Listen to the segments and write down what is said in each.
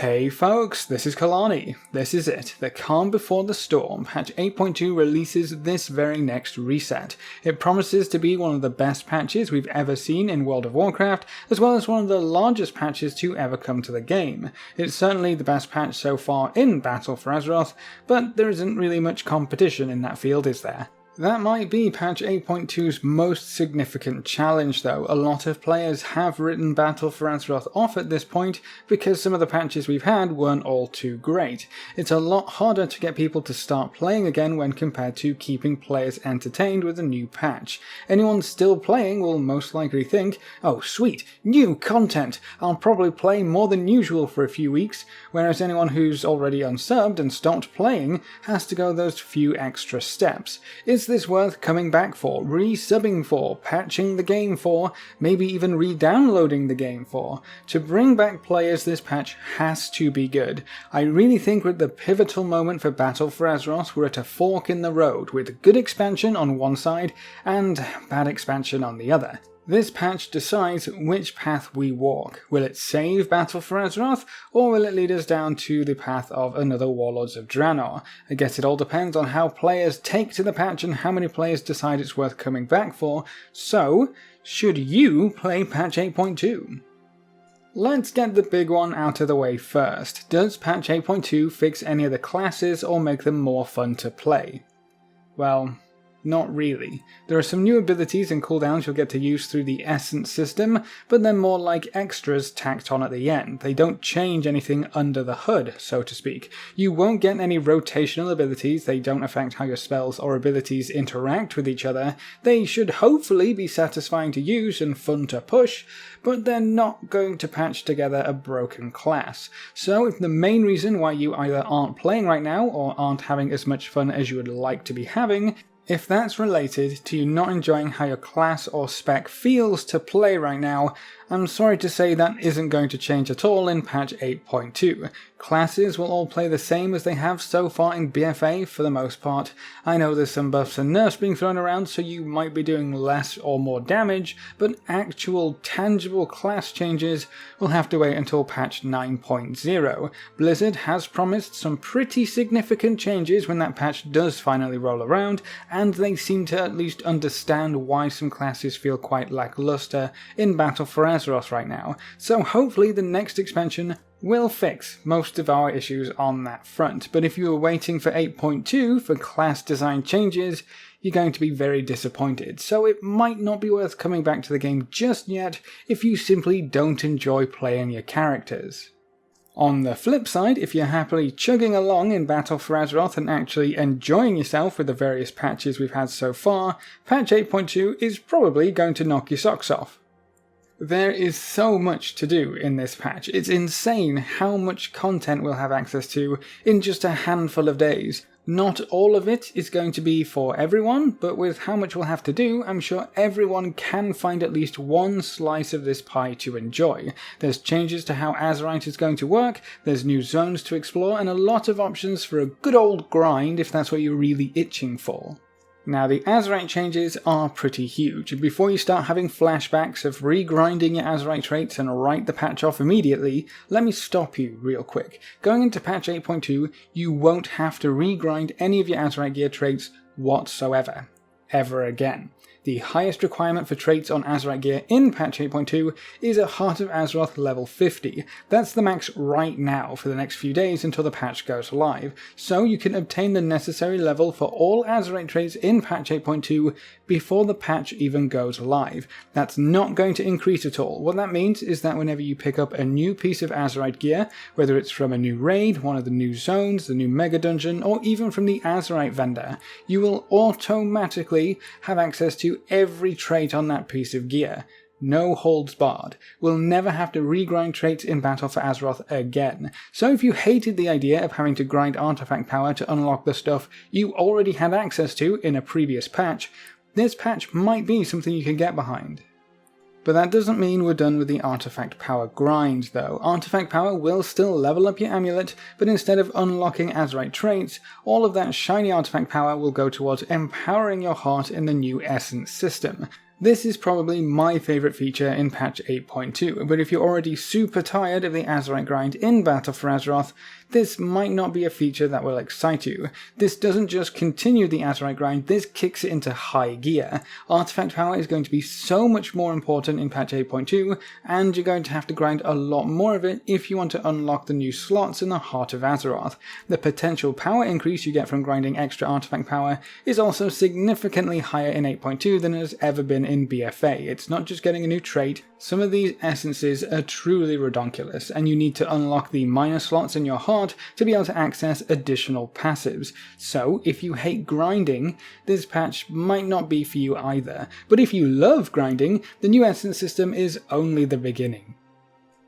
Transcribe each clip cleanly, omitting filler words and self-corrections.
Hey folks, this is Kelani. This is it. The calm before the storm. Patch 8.2 releases this very next reset. It promises to be one of the best patches we've ever seen in World of Warcraft, as well as one of the largest patches to ever come to the game. It's certainly the best patch so far in Battle for Azeroth, but there isn't really much competition in that field, is there? That might be patch 8.2's most significant challenge though. A lot of players have written Battle for Azeroth off at this point because some of the patches we've had weren't all too great. It's a lot harder to get people to start playing again when compared to keeping players entertained with a new patch. Anyone still playing will most likely think, oh sweet, new content, I'll probably play more than usual for a few weeks, whereas anyone who's already unsubbed and stopped playing has to go those few extra steps. Is this worth coming back for, resubbing for, patching the game for, maybe even re-downloading the game for? To bring back players, this patch has to be good. I really think we're at the pivotal moment for Battle for Azeroth. We're at a fork in the road, with good expansion on one side and bad expansion on the other. This patch decides which path we walk. Will it save Battle for Azeroth, or will it lead us down to the path of another Warlords of Draenor? I guess it all depends on how players take to the patch and how many players decide it's worth coming back for. So, should you play patch 8.2? Let's get the big one out of the way first. Does patch 8.2 fix any of the classes or make them more fun to play? Well, not really. There are some new abilities and cooldowns you'll get to use through the Essence system, but they're more like extras tacked on at the end. They don't change anything under the hood, so to speak. You won't get any rotational abilities, they don't affect how your spells or abilities interact with each other. They should hopefully be satisfying to use and fun to push, but they're not going to patch together a broken class. So if the main reason why you either aren't playing right now or aren't having as much fun as you would like to be having, if that's related to you not enjoying how your class or spec feels to play right now, I'm sorry to say that isn't going to change at all in patch 8.2. Classes will all play the same as they have so far in BfA for the most part. I know there's some buffs and nerfs being thrown around, so you might be doing less or more damage, but actual tangible class changes will have to wait until patch 9.0. Blizzard has promised some pretty significant changes when that patch does finally roll around, and they seem to at least understand why some classes feel quite lackluster in Battle for Azeroth right now, so hopefully the next expansion will fix most of our issues on that front. But if you were waiting for 8.2 for class design changes, you're going to be very disappointed, so it might not be worth coming back to the game just yet if you simply don't enjoy playing your characters. On the flip side, if you're happily chugging along in Battle for Azeroth and actually enjoying yourself with the various patches we've had so far, patch 8.2 is probably going to knock your socks off. There is so much to do in this patch. It's insane how much content we'll have access to in just a handful of days. Not all of it is going to be for everyone, but with how much we'll have to do, I'm sure everyone can find at least one slice of this pie to enjoy. There's changes to how Azurite is going to work, there's new zones to explore, and a lot of options for a good old grind if that's what you're really itching for. Now, the Azurite changes are pretty huge, and before you start having flashbacks of regrinding your Azurite traits and write the patch off immediately, let me stop you real quick. Going into patch 8.2, you won't have to regrind any of your Azurite gear traits whatsoever, ever again. The highest requirement for traits on Azurite gear in patch 8.2 is a Heart of Azeroth level 50. That's the max right now for the next few days until the patch goes live, so you can obtain the necessary level for all Azurite traits in patch 8.2 before the patch even goes live. That's not going to increase at all. What that means is that whenever you pick up a new piece of Azurite gear, whether it's from a new raid, one of the new zones, the new mega dungeon, or even from the Azurite vendor, you will automatically have access to every trait on that piece of gear. No holds barred. We'll never have to regrind traits in Battle for Azeroth again. So if you hated the idea of having to grind artifact power to unlock the stuff you already had access to in a previous patch, this patch might be something you can get behind. But that doesn't mean we're done with the artifact power grind though. Artifact power will still level up your amulet, but instead of unlocking Azurite traits, all of that shiny artifact power will go towards empowering your heart in the new Essence system. This is probably my favourite feature in patch 8.2, but if you're already super tired of the Azurite grind in Battle for Azeroth, this might not be a feature that will excite you. This doesn't just continue the Azurite grind, this kicks it into high gear. Artifact power is going to be so much more important in patch 8.2, and you're going to have to grind a lot more of it if you want to unlock the new slots in the heart of Azeroth. The potential power increase you get from grinding extra artifact power is also significantly higher in 8.2 than it has ever been in BfA. It's not just getting a new trait. Some of these essences are truly redonkulous, and you need to unlock the minor slots in your heart to be able to access additional passives. So, if you hate grinding, this patch might not be for you either. But if you love grinding, the new essence system is only the beginning.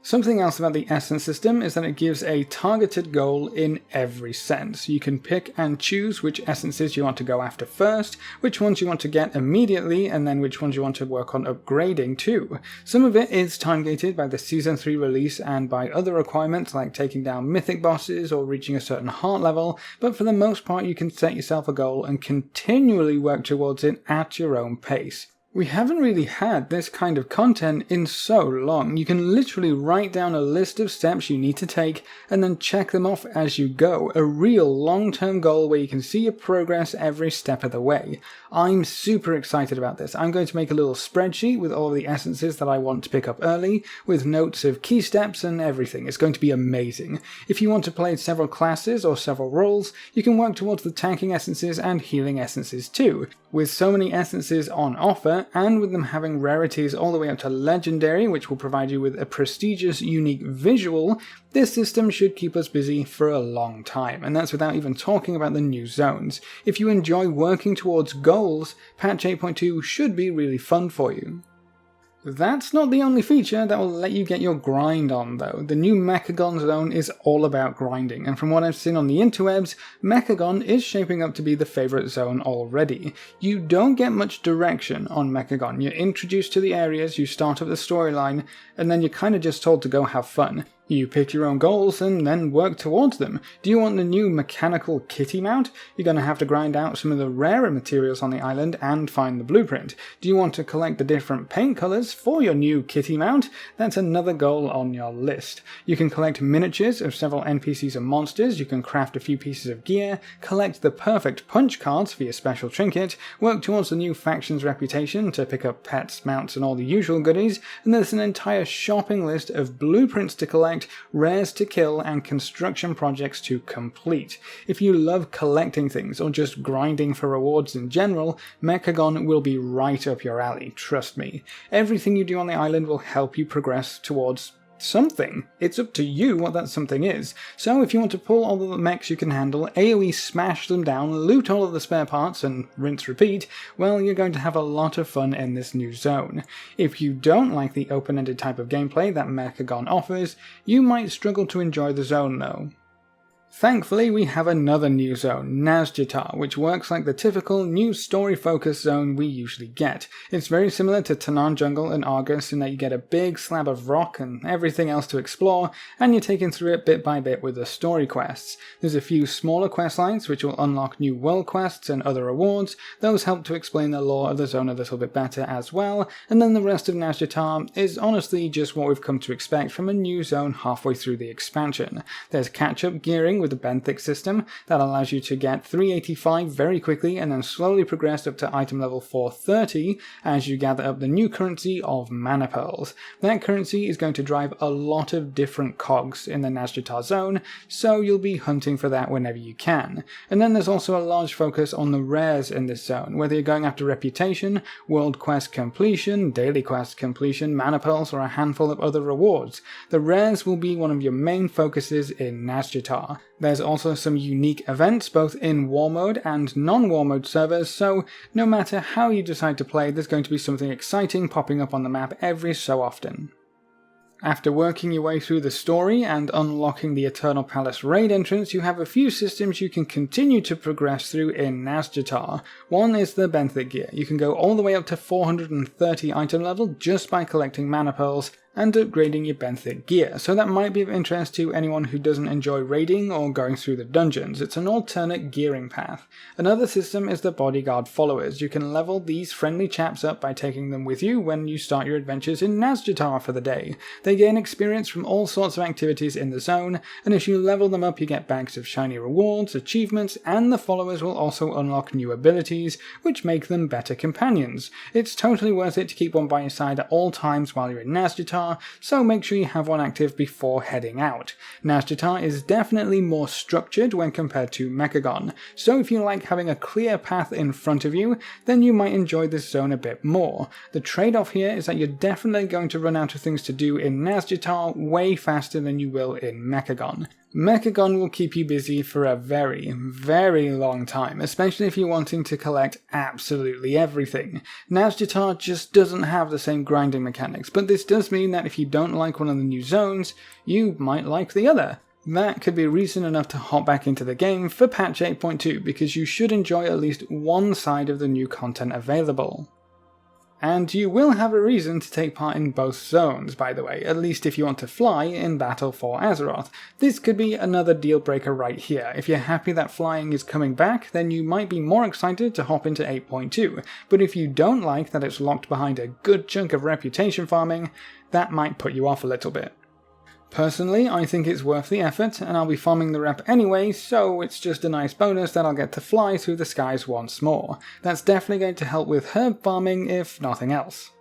Something else about the essence system is that it gives a targeted goal in every sense. You can pick and choose which essences you want to go after first, which ones you want to get immediately, and then which ones you want to work on upgrading too. Some of it is time-gated by the Season 3 release and by other requirements like taking down mythic bosses or reaching a certain heart level, but for the most part you can set yourself a goal and continually work towards it at your own pace. We haven't really had this kind of content in so long. You can literally write down a list of steps you need to take and then check them off as you go. A real long-term goal where you can see your progress every step of the way. I'm super excited about this. I'm going to make a little spreadsheet with all of the essences that I want to pick up early, with notes of key steps and everything. It's going to be amazing. If you want to play several classes or several roles, you can work towards the tanking essences and healing essences too. With so many essences on offer, and with them having rarities all the way up to legendary, which will provide you with a prestigious, unique visual, this system should keep us busy for a long time, and that's without even talking about the new zones. If you enjoy working towards goals, patch 8.2 should be really fun for you. That's not the only feature that will let you get your grind on though. The new Mechagon zone is all about grinding, and from what I've seen on the interwebs, Mechagon is shaping up to be the favourite zone already. You don't get much direction on Mechagon. You're introduced to the areas, you start up the storyline, and then you're kind of just told to go have fun. You pick your own goals and then work towards them. Do you want the new mechanical kitty mount? You're going to have to grind out some of the rarer materials on the island and find the blueprint. Do you want to collect the different paint colours for your new kitty mount? That's another goal on your list. You can collect miniatures of several NPCs and monsters, you can craft a few pieces of gear, collect the perfect punch cards for your special trinket, work towards the new faction's reputation to pick up pets, mounts and all the usual goodies, and there's an entire shopping list of blueprints to collect, rares to kill, and construction projects to complete. If you love collecting things or just grinding for rewards in general, Mechagon will be right up your alley, trust me. Everything you do on the island will help you progress towards something. It's up to you what that something is. So if you want to pull all of the mechs you can handle, AoE smash them down, loot all of the spare parts, and rinse repeat, well, you're going to have a lot of fun in this new zone. If you don't like the open-ended type of gameplay that Mechagon offers, you might struggle to enjoy the zone though. Thankfully, we have another new zone, Nazjatar, which works like the typical new story-focused zone we usually get. It's very similar to Tanaan Jungle and Argus in that you get a big slab of rock and everything else to explore, and you're taken through it bit by bit with the story quests. There's a few smaller quest lines which will unlock new world quests and other rewards. Those help to explain the lore of the zone a little bit better as well, and then the rest of Nazjatar is honestly just what we've come to expect from a new zone halfway through the expansion. There's catch-up gearing with the benthic system that allows you to get 385 very quickly and then slowly progress up to item level 430 as you gather up the new currency of mana pearls. That currency is going to drive a lot of different cogs in the Nazjatar zone, so you'll be hunting for that whenever you can. And then there's also a large focus on the rares in this zone, whether you're going after reputation, world quest completion, daily quest completion, mana pearls, or a handful of other rewards. The rares will be one of your main focuses in Nazjatar. There's also some unique events both in war mode and non-war mode servers, so no matter how you decide to play, there's going to be something exciting popping up on the map every so often. After working your way through the story and unlocking the Eternal Palace raid entrance, you have a few systems you can continue to progress through in Nazjatar. One is the benthic gear. You can go all the way up to 430 item level just by collecting mana pearls, and upgrading your benthic gear, so that might be of interest to anyone who doesn't enjoy raiding or going through the dungeons. It's an alternate gearing path. Another system is the bodyguard followers. You can level these friendly chaps up by taking them with you when you start your adventures in Nazjatar for the day. They gain experience from all sorts of activities in the zone, and if you level them up you get bags of shiny rewards, achievements, and the followers will also unlock new abilities, which make them better companions. It's totally worth it to keep one by your side at all times while you're in Nazjatar, so make sure you have one active before heading out. Nazjatar is definitely more structured when compared to Mechagon, so if you like having a clear path in front of you, then you might enjoy this zone a bit more. The trade-off here is that you're definitely going to run out of things to do in Nazjatar way faster than you will in Mechagon. Mechagon will keep you busy for a very, very long time, especially if you're wanting to collect absolutely everything. Nazjatar just doesn't have the same grinding mechanics, but this does mean that if you don't like one of the new zones, you might like the other. That could be reason enough to hop back into the game for patch 8.2, because you should enjoy at least one side of the new content available. And you will have a reason to take part in both zones, by the way, at least if you want to fly in battle for Azeroth. This could be another deal breaker right here. If you're happy that flying is coming back, then you might be more excited to hop into 8.2, but if you don't like that it's locked behind a good chunk of reputation farming, that might put you off a little bit. Personally, I think it's worth the effort, and I'll be farming the rep anyway, so it's just a nice bonus that I'll get to fly through the skies once more. That's definitely going to help with herb farming, if nothing else.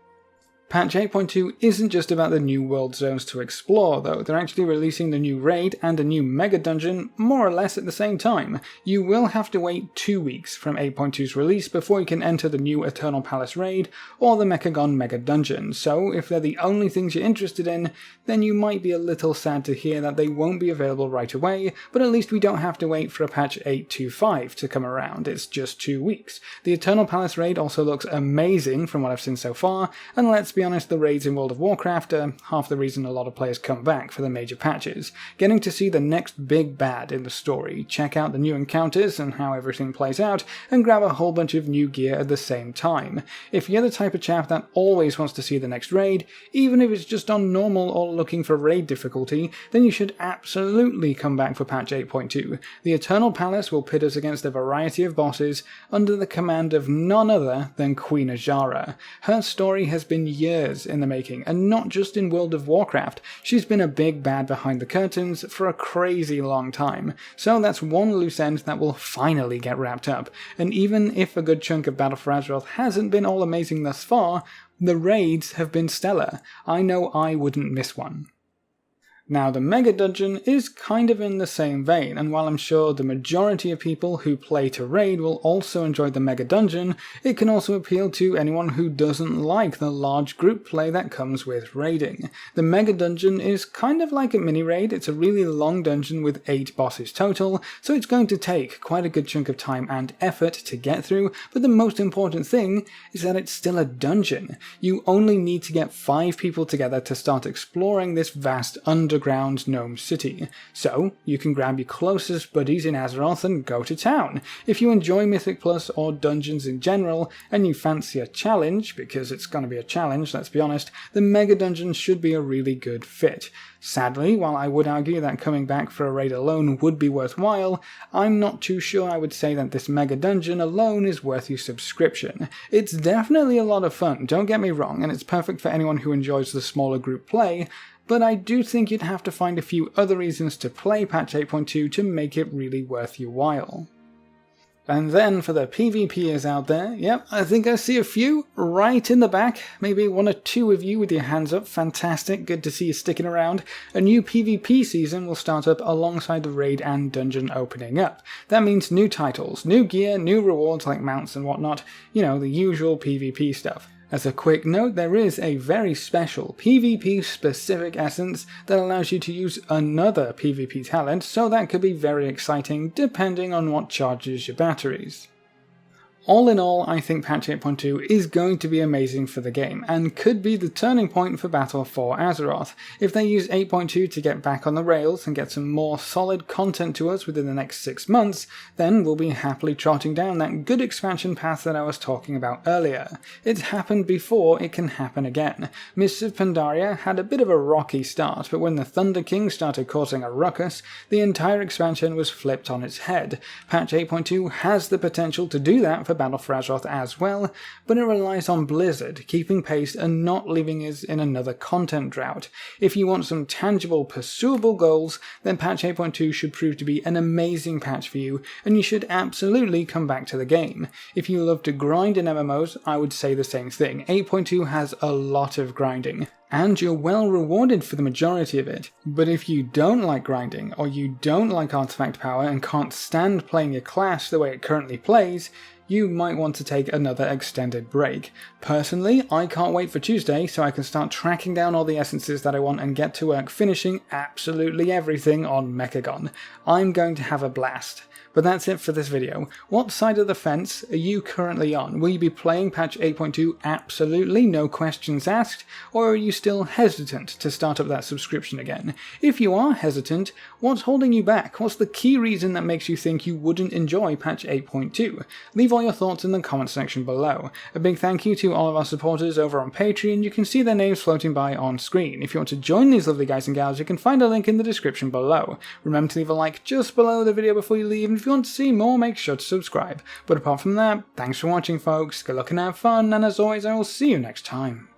Patch 8.2 isn't just about the new world zones to explore though, they're actually releasing the new raid and a new mega dungeon more or less at the same time. You will have to wait 2 weeks from 8.2's release before you can enter the new Eternal Palace raid or the Mechagon mega dungeon, so if they're the only things you're interested in, then you might be a little sad to hear that they won't be available right away, but at least we don't have to wait for a patch 8.25 to come around, it's just 2 weeks. The Eternal Palace raid also looks amazing from what I've seen so far, and let's be honest, the raids in World of Warcraft are half the reason a lot of players come back for the major patches. Getting to see the next big bad in the story, check out the new encounters and how everything plays out, and grab a whole bunch of new gear at the same time. If you're the type of chap that always wants to see the next raid, even if it's just on normal or looking for raid difficulty, then you should absolutely come back for patch 8.2. The Eternal Palace will pit us against a variety of bosses under the command of none other than Queen Azshara. Her story has been years in the making, and not just in World of Warcraft. She's been a big bad behind the curtains for a crazy long time, so that's one loose end that will finally get wrapped up, and even if a good chunk of Battle for Azeroth hasn't been all amazing thus far, the raids have been stellar. I know I wouldn't miss one. Now, the Mega Dungeon is kind of in the same vein, and while I'm sure the majority of people who play to raid will also enjoy the Mega Dungeon, it can also appeal to anyone who doesn't like the large group play that comes with raiding. The Mega Dungeon is kind of like a mini-raid. It's a really long dungeon with 8 bosses total, so it's going to take quite a good chunk of time and effort to get through, but the most important thing is that it's still a dungeon. You only need to get 5 people together to start exploring this vast underground gnome city, so you can grab your closest buddies in Azeroth and go to town. If you enjoy Mythic Plus or dungeons in general, and you fancy a challenge, because it's going to be a challenge, let's be honest, the Mega Dungeon should be a really good fit. Sadly, while I would argue that coming back for a raid alone would be worthwhile, I'm not too sure I would say that this Mega Dungeon alone is worth your subscription. It's definitely a lot of fun, don't get me wrong, and it's perfect for anyone who enjoys the smaller group play, but I do think you'd have to find a few other reasons to play patch 8.2 to make it really worth your while. And then for the PvPers out there, yep, I think I see a few right in the back, maybe 1 or 2 of you with your hands up, fantastic, good to see you sticking around. A new PvP season will start up alongside the raid and dungeon opening up. That means new titles, new gear, new rewards like mounts and whatnot, you know, the usual PvP stuff. As a quick note, there is a very special PvP-specific essence that allows you to use another PvP talent, so that could be very exciting depending on what charges your batteries. All in all, I think patch 8.2 is going to be amazing for the game, and could be the turning point for Battle for Azeroth. If they use 8.2 to get back on the rails and get some more solid content to us within the next 6 months, then we'll be happily trotting down that good expansion path that I was talking about earlier. It's happened before, it can happen again. Mists of Pandaria had a bit of a rocky start, but when the Thunder King started causing a ruckus, the entire expansion was flipped on its head. Patch 8.2 has the potential to do that for Battle for Azeroth as well, but it relies on Blizzard keeping pace and not leaving us in another content drought. If you want some tangible, pursuable goals, then patch 8.2 should prove to be an amazing patch for you, and you should absolutely come back to the game. If you love to grind in MMOs, I would say the same thing. 8.2 has a lot of grinding, and you're well rewarded for the majority of it. But if you don't like grinding, or you don't like artifact power and can't stand playing your class the way it currently plays, you might want to take another extended break. Personally, I can't wait for Tuesday so I can start tracking down all the essences that I want and get to work finishing absolutely everything on Mechagon. I'm going to have a blast. But that's it for this video. What side of the fence are you currently on? Will you be playing patch 8.2 absolutely, no questions asked, or are you still hesitant to start up that subscription again? If you are hesitant, what's holding you back? What's the key reason that makes you think you wouldn't enjoy patch 8.2? Leave all your thoughts in the comment section below. A big thank you to all of our supporters over on Patreon. You can see their names floating by on screen. If you want to join these lovely guys and gals, you can find a link in the description below. Remember to leave a like just below the video before you leave, and if you want to see more, make sure to subscribe. But apart from that, thanks for watching folks, good luck and have fun, and as always I will see you next time.